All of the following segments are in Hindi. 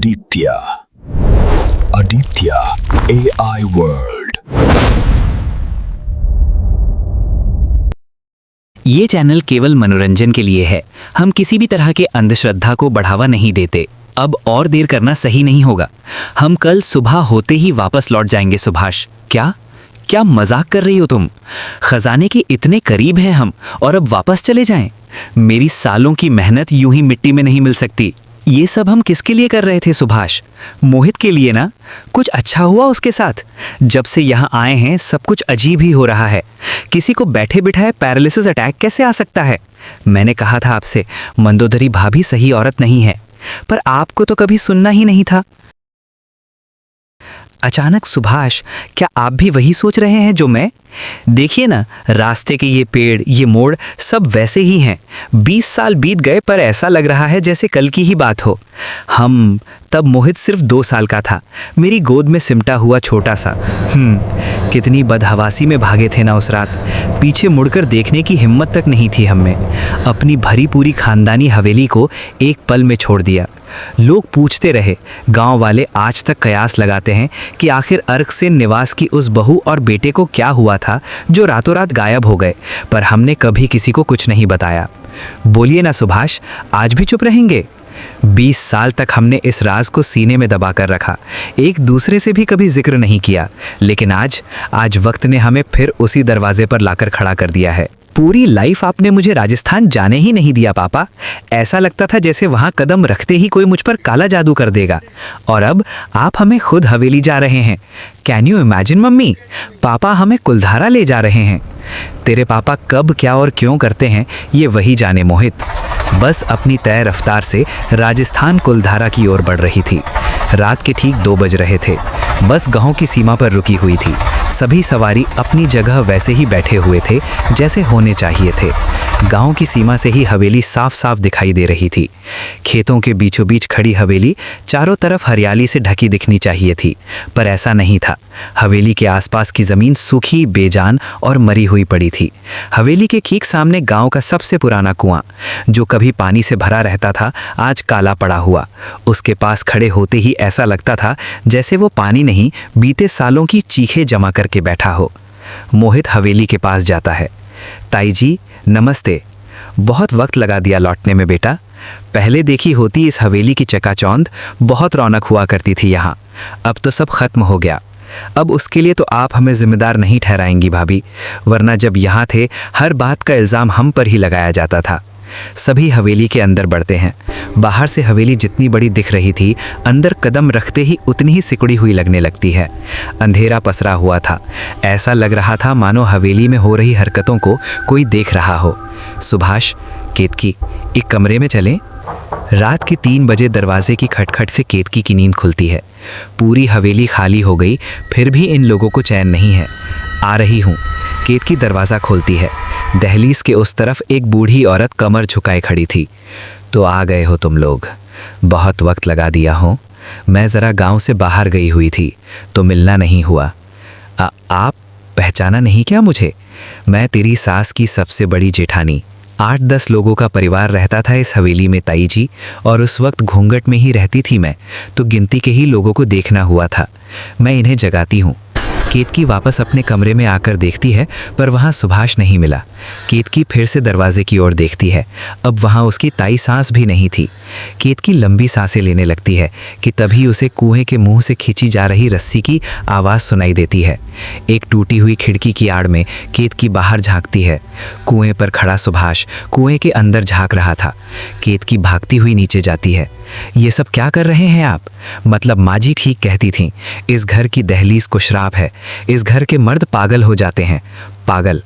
Aditya. Aditya AI World. ये चैनल केवल मनोरंजन के लिए है। हम किसी भी तरह के अंधश्रद्धा को बढ़ावा नहीं देते। अब और देर करना सही नहीं होगा। हम कल सुबह होते ही वापस लौट जाएंगे। सुभाष, क्या मजाक कर रही हो तुम? खजाने के इतने करीब हैं हम, और अब वापस चले जाएं? मेरी सालों की मेहनत यूं ही मिट्टी में नहीं मिल सकती। ये सब हम किसके लिए कर रहे थे सुभाष? मोहित के लिए ना? कुछ अच्छा हुआ उसके साथ? जब से यहाँ आए हैं सब कुछ अजीब ही हो रहा है। किसी को बैठे बिठाए पैरालिसिस अटैक कैसे आ सकता है? मैंने कहा था आपसे, मंदोदरी भाभी सही औरत नहीं है, पर आपको तो कभी सुनना ही नहीं था। अचानक सुभाष, क्या आप भी वही सोच रहे हैं जो मैं? देखिए ना, रास्ते के ये पेड़, ये मोड़ सब वैसे ही हैं। 20 साल बीत गए, पर ऐसा लग रहा है जैसे कल की ही बात हो। तब मोहित सिर्फ 2 साल का था, मेरी गोद में सिमटा हुआ छोटा सा। कितनी बदहवासी में भागे थे ना उस रात। पीछे मुड़कर देखने की हिम्मत तक नहीं थी हम में। अपनी भरी पूरी खानदानी हवेली को एक पल में छोड़ दिया। लोग पूछते रहे, गांव वाले आज तक कयास लगाते हैं कि आखिर अर्कसेन निवास की उस बहू और बेटे को क्या हुआ था जो रातों रात गायब हो गए, पर हमने कभी किसी को कुछ नहीं बताया। बोलिए ना सुभाष, आज भी चुप रहेंगे? 20 साल तक हमने इस राज को सीने में दबा कर रखा, एक दूसरे से भी कभी जिक्र नहीं किया, लेकिन आज वक्त ने हमें फिर उसी दरवाजे पर लाकर खड़ा कर दिया है। पूरी लाइफ आपने मुझे राजस्थान जाने ही नहीं दिया पापा। ऐसा लगता था जैसे वहां कदम रखते ही कोई मुझ पर काला जादू कर देगा, और अब आप हमें खुद हवेली जा रहे हैं। कैन यू इमेजिन मम्मी, पापा हमें कुलधारा ले जा रहे हैं। तेरे पापा कब क्या और क्यों करते हैं ये वही जाने मोहित। बस अपनी तय रफ्तार से राजस्थान कुलधारा की ओर बढ़ रही थी। रात के ठीक 2 बज रहे थे। बस गांव की सीमा पर रुकी हुई थी। सभी सवारी अपनी जगह वैसे ही बैठे हुए थे जैसे होने चाहिए थे। गांव की सीमा से ही हवेली साफ साफ दिखाई दे रही थी। खेतों के बीचों बीच खड़ी हवेली चारों तरफ हरियाली से ढकी दिखनी चाहिए थी, पर ऐसा नहीं था। हवेली के आसपास की जमीन सूखी, बेजान और मरी हुई पड़ी थी। हवेली के ठीक सामने गांव का सबसे पुराना कुआं, जो कभी पानी से भरा रहता था, आज काला पड़ा हुआ। उसके पास खड़े होते ही ऐसा लगता था जैसे वो पानी नहीं, बीते सालों की चीखें जमा करके बैठा हो। मोहित हवेली के पास जाता है। ताई जी नमस्ते। बहुत वक्त लगा दिया लौटने में बेटा। पहले देखी होती इस हवेली की चकाचौंध, बहुत रौनक हुआ करती थी यहाँ। अब तो सब खत्म हो गया। अब उसके लिए तो आप हमें जिम्मेदार नहीं ठहराएंगी भाभी, वरना जब यहाँ थे हर बात का इल्ज़ाम हम पर ही लगाया जाता था। सभी हवेली के अंदर बढ़ते हैं। बाहर से हवेली जितनी बड़ी दिख रही थी, अंदर कदम रखते ही उतनी ही सिकुड़ी हुई लगने लगती है। अंधेरा पसरा हुआ था। ऐसा लग रहा था मानो हवेली में हो रही हरकतों को कोई देख रहा हो। सुभाष, केतकी, एक कमरे में चलें? रात के 3 बजे दरवाजे की खटखट से केतकी की नींद खुलती है। पूरी हवेली खाली हो गई, फिर भी इन लोगों को चैन नहीं है। आ रही हूँ। केतकी दरवाज़ा खोलती है। दहलीज के उस तरफ एक बूढ़ी औरत कमर झुकाए खड़ी थी। तो आ गए हो तुम लोग, बहुत वक्त लगा दिया हो। मैं ज़रा गांव से बाहर गई हुई थी तो मिलना नहीं हुआ। आप पहचाना नहीं क्या मुझे? मैं तेरी सास की सबसे बड़ी जेठानी। 8-10 लोगों का परिवार रहता था इस हवेली में ताई जी, और उस वक्त घूंघट में ही रहती थी मैं, तो गिनती के ही लोगों को देखना हुआ था। मैं इन्हें जगाती हूँ। केतकी वापस अपने कमरे में आकर देखती है, पर वहाँ सुभाष नहीं मिला। केतकी फिर से दरवाजे की ओर देखती है। अब वहाँ उसकी ताई सांस भी नहीं थी। केतकी लंबी सांसें लेने लगती है कि तभी उसे कुएं के मुंह से खींची जा रही रस्सी की आवाज़ सुनाई देती है। एक टूटी हुई खिड़की की आड़ में केतकी बाहर झांकती है। कुएं पर खड़ा सुभाष कुएं के अंदर झांक रहा था। केतकी भागती हुई नीचे जाती है। ये सब क्या कर रहे हैं आप? मतलब माँ जी ठीक कहती थीं, इस घर की दहलीज को श्राप है। इस घर के मर्द पागल हो जाते हैं। पागल?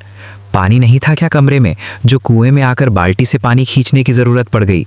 पानी नहीं था क्या कमरे में, जो कुएं में आकर बाल्टी से पानी खींचने की ज़रूरत पड़ गई?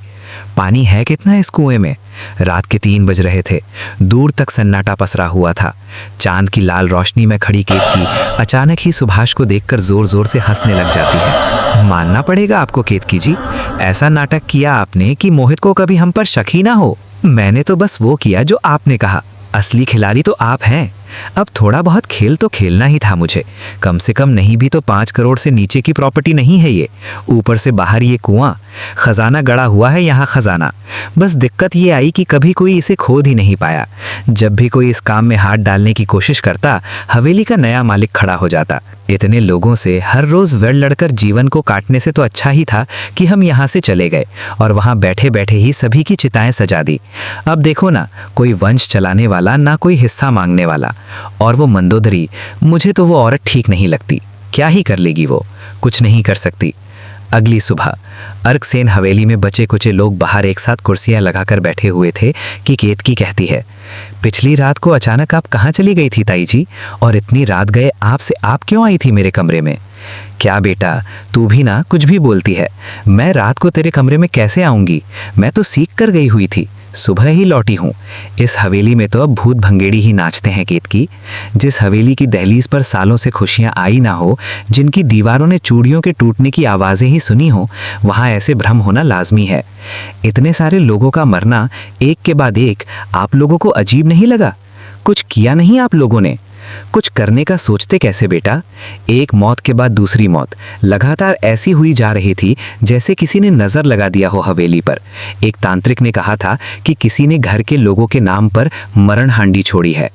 पानी है कितना इस कुएं में? रात के 3 बज रहे थे। दूर तक सन्नाटा पसरा हुआ था। चांद की लाल रोशनी में खड़ी केतकी अचानक ही सुभाष को देखकर ज़ोर ज़ोर से हंसने लग जाती है। मानना पड़ेगा आपको केतकी जी, ऐसा नाटक किया आपने कि मोहित को कभी हम पर शक ही ना हो। मैंने तो बस वो किया जो आपने कहा। असली खिलाड़ी तो आप हैं। अब थोड़ा बहुत खेल तो खेलना ही था मुझे। कम से कम नहीं भी तो 5 करोड़ से नीचे की प्रॉपर्टी नहीं है ये। ऊपर से बाहर ये कुआं, खजाना गड़ा हुआ है यहाँ खजाना। बस दिक्कत ये आई कि कभी कोई इसे खोद ही नहीं पाया। जब भी कोई इस काम में हाथ डालने की कोशिश करता, हवेली का नया मालिक खड़ा हो जाता। इतने लोगों से हर रोज वेड़ लड़कर जीवन को काटने से तो अच्छा ही था कि हम यहाँ से चले गए और वहाँ बैठे बैठे ही सभी की चिताएं सजा दी। अब देखो ना, कोई वंश चलाने वाला, ना कोई हिस्सा मांगने वाला। और वो मंदोदरी, मुझे तो वो औरत ठीक नहीं लगती। क्या ही कर लेगी वो, कुछ नहीं कर सकती। अगली सुबह अर्कसेन हवेली में बचे कुचे लोग बाहर एक साथ कुर्सियां लगाकर बैठे हुए थे कि केतकी कहती है, पिछली रात को अचानक आप कहाँ चली गई थी ताई जी? और इतनी रात गए आपसे आप क्यों आई थी मेरे कमरे में? क्या बेटा, तू भी ना कुछ भी बोलती है। मैं रात को तेरे कमरे में कैसे आऊंगी? मैं तो सीख कर गई हुई थी, सुबह ही लौटी हूँ। इस हवेली में तो अब भूत भंगेड़ी ही नाचते हैं केतकी। जिस हवेली की दहलीज पर सालों से खुशियाँ आई ना हो, जिनकी दीवारों ने चूड़ियों के टूटने की आवाज़ें ही सुनी हो, वहाँ ऐसे भ्रम होना लाजमी है। इतने सारे लोगों का मरना एक के बाद एक आप लोगों को अजीब नहीं लगा? कुछ किया नहीं आप लोगों ने? कुछ करने का सोचते कैसे बेटा? एक मौत के बाद दूसरी मौत लगातार ऐसी हुई जा रही थी जैसे किसी ने नजर लगा दिया हो हवेली पर। एक तांत्रिक ने कहा था कि किसी ने घर के लोगों के नाम पर मरण हांडी छोड़ी है।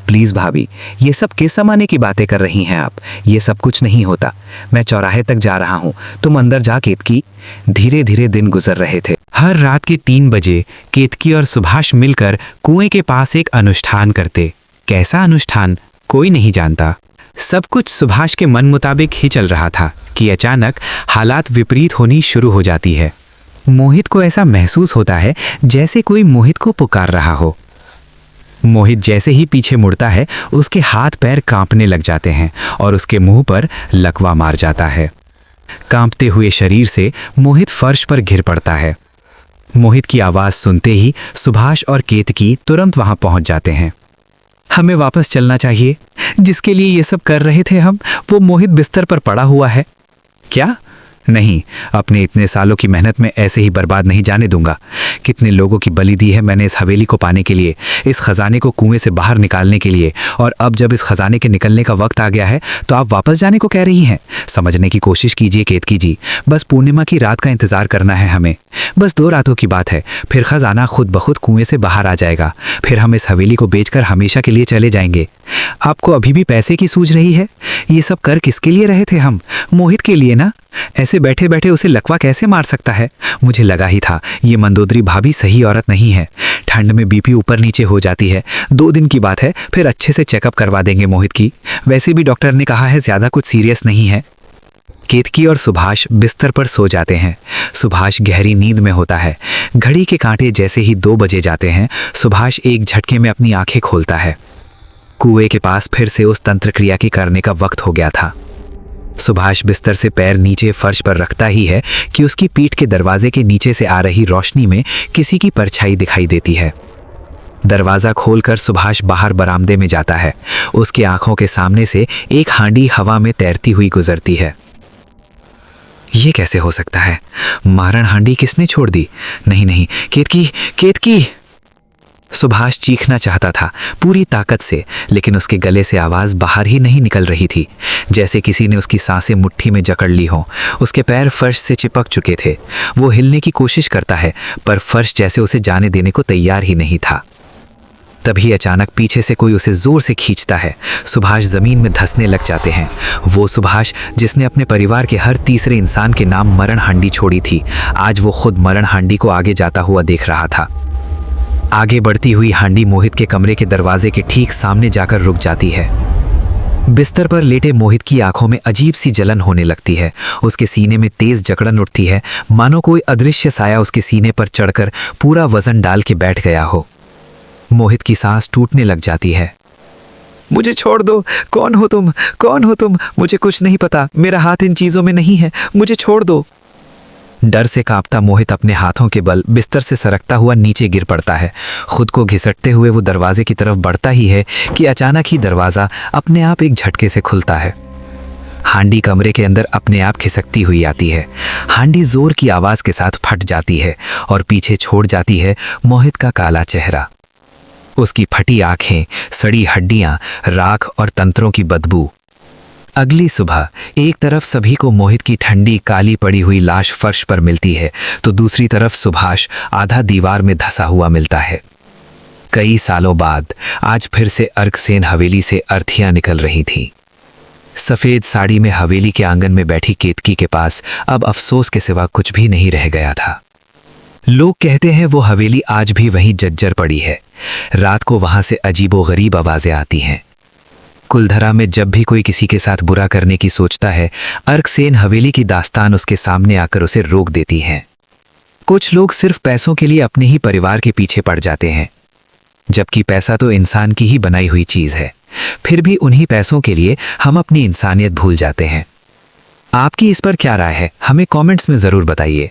प्लीज भाभी, ये सब किस जमाने की बातें कर रही हैं आप? ये सब कुछ नहीं होता। मैं चौराहे तक जा रहा हूँ, तुम अंदर जा केतकी। धीरे धीरे दिन गुजर रहे थे। हर रात के 3 बजे केतकी और सुभाष मिलकर कुएं के पास एक अनुष्ठान करते। कैसा अनुष्ठान कोई नहीं जानता। सब कुछ सुभाष के मन मुताबिक ही चल रहा था कि अचानक हालात विपरीत होनी शुरू हो जाती है। मोहित को ऐसा महसूस होता है जैसे कोई मोहित को पुकार रहा हो। मोहित जैसे ही पीछे मुड़ता है, उसके हाथ पैर कांपने लग जाते हैं और उसके मुंह पर लकवा मार जाता है। कांपते हुए शरीर से मोहित फर्श पर गिर पड़ता है। मोहित की आवाज सुनते ही सुभाष और केतकी तुरंत वहां पहुंच जाते हैं। हमें वापस चलना चाहिए। जिसके लिए ये सब कर रहे थे हम, वो मोहित बिस्तर पर पड़ा हुआ है। क्या? नहीं, अपने इतने सालों की मेहनत में ऐसे ही बर्बाद नहीं जाने दूंगा। कितने लोगों की बलि दी है मैंने इस हवेली को पाने के लिए, इस खजाने को कुएं से बाहर निकालने के लिए। और अब जब इस खजाने के निकलने का वक्त आ गया है तो आप वापस जाने को कह रही हैं? समझने की कोशिश कीजिए केतकी जी, बस पूर्णिमा की रात का इंतजार करना है हमें। बस 2 रातों की बात है, फिर खजाना खुद ब खुद कुएं से बाहर आ जाएगा। फिर हम इस हवेली को बेचकर हमेशा के लिए चले जाएंगे। आपको अभी भी पैसे की सूझ रही है? ये सब कर किसके लिए रहे थे हम? मोहित के लिए ना। ऐसे बैठे बैठे उसे लकवा कैसे मार सकता है? मुझे लगा ही था ये मंदोदरी भाभी सही औरत नहीं है। ठंड में बीपी ऊपर नीचे हो जाती है। 2 दिन की बात है, फिर अच्छे से चेकअप करवा देंगे मोहित की। वैसे भी डॉक्टर ने कहा है ज्यादा कुछ सीरियस नहीं है। केतकी और सुभाष बिस्तर पर सो जाते हैं। सुभाष गहरी नींद में होता है। घड़ी के कांटे जैसे ही 2 बजे जाते हैं, सुभाष एक झटके में अपनी आंखें खोलता है। कुएं के पास फिर से उस तंत्र क्रिया की करने का वक्त हो गया था। सुभाष बिस्तर से पैर नीचे फर्श पर रखता ही है कि उसकी पीठ के दरवाजे के नीचे से आ रही रोशनी में किसी की परछाई दिखाई देती है। दरवाजा खोलकर सुभाष बाहर बरामदे में जाता है। उसकी आंखों के सामने से एक हांडी हवा में तैरती हुई गुजरती है। ये कैसे हो सकता है? मारण हांडी किसने छोड़ दी? नहीं नहीं, केतकी, केतकी! सुभाष चीखना चाहता था पूरी ताकत से, लेकिन उसके गले से आवाज बाहर ही नहीं निकल रही थी। जैसे किसी ने उसकी सांसें मुट्ठी में जकड़ ली हो। उसके पैर फर्श से चिपक चुके थे। वो हिलने की कोशिश करता है, पर फर्श जैसे उसे जाने देने को तैयार ही नहीं था। तभी अचानक पीछे से कोई उसे जोर से खींचता है। सुभाष जमीन में धंसने लग जाते हैं। वो सुभाष जिसने अपने परिवार के हर तीसरे इंसान के नाम मरण हांडी छोड़ी थी, आज वो खुद मरण हांडी को आगे जाता हुआ देख रहा था। आगे बढ़ती हुई हांडी मोहित के कमरे के दरवाजे के ठीक सामने जाकर रुक जाती है। बिस्तर पर लेटे मोहित की आंखों में अजीब सी जलन होने लगती है। उसके सीने में तेज जकड़न उठती है, मानो कोई अदृश्य साया उसके सीने पर चढ़कर पूरा वजन डाल के बैठ गया हो। मोहित की सांस टूटने लग जाती है। मुझे छोड़ दो। कौन हो तुम? कौन हो तुम? मुझे कुछ नहीं पता। मेरा हाथ इन चीजों में नहीं है। मुझे छोड़ दो। डर से कांपता मोहित अपने हाथों के बल बिस्तर से सरकता हुआ नीचे गिर पड़ता है। खुद को घिसटते हुए वो दरवाजे की तरफ बढ़ता ही है कि अचानक ही दरवाजा अपने आप एक झटके से खुलता है। हांडी कमरे के अंदर अपने आप खिसकती हुई आती है। हांडी जोर की आवाज के साथ फट जाती है और पीछे छोड़ जाती है मोहित का काला चेहरा। उसकी फटी आंखें, सड़ी हड्डियां, राख और तंत्रों की बदबू। अगली सुबह एक तरफ सभी को मोहित की ठंडी काली पड़ी हुई लाश फर्श पर मिलती है, तो दूसरी तरफ सुभाष आधा दीवार में धंसा हुआ मिलता है। कई सालों बाद आज फिर से अर्कसेन हवेली से अर्थियां निकल रही थीं। सफेद साड़ी में हवेली के आंगन में बैठी केतकी के पास अब अफसोस के सिवा कुछ भी नहीं रह गया था। लोग कहते हैं वो हवेली आज भी वहीं जज्जर पड़ी है। रात को वहां से अजीबोगरीब आवाजें आती हैं। कुलधरा में जब भी कोई किसी के साथ बुरा करने की सोचता है, अर्कसेन हवेली की दास्तान उसके सामने आकर उसे रोक देती हैं। कुछ लोग सिर्फ पैसों के लिए अपने ही परिवार के पीछे पड़ जाते हैं, जबकि पैसा तो इंसान की ही बनाई हुई चीज है। फिर भी उन्हीं पैसों के लिए हम अपनी इंसानियत भूल जाते हैं। आपकी इस पर क्या राय है, हमें कमेंट्स में जरूर बताइए।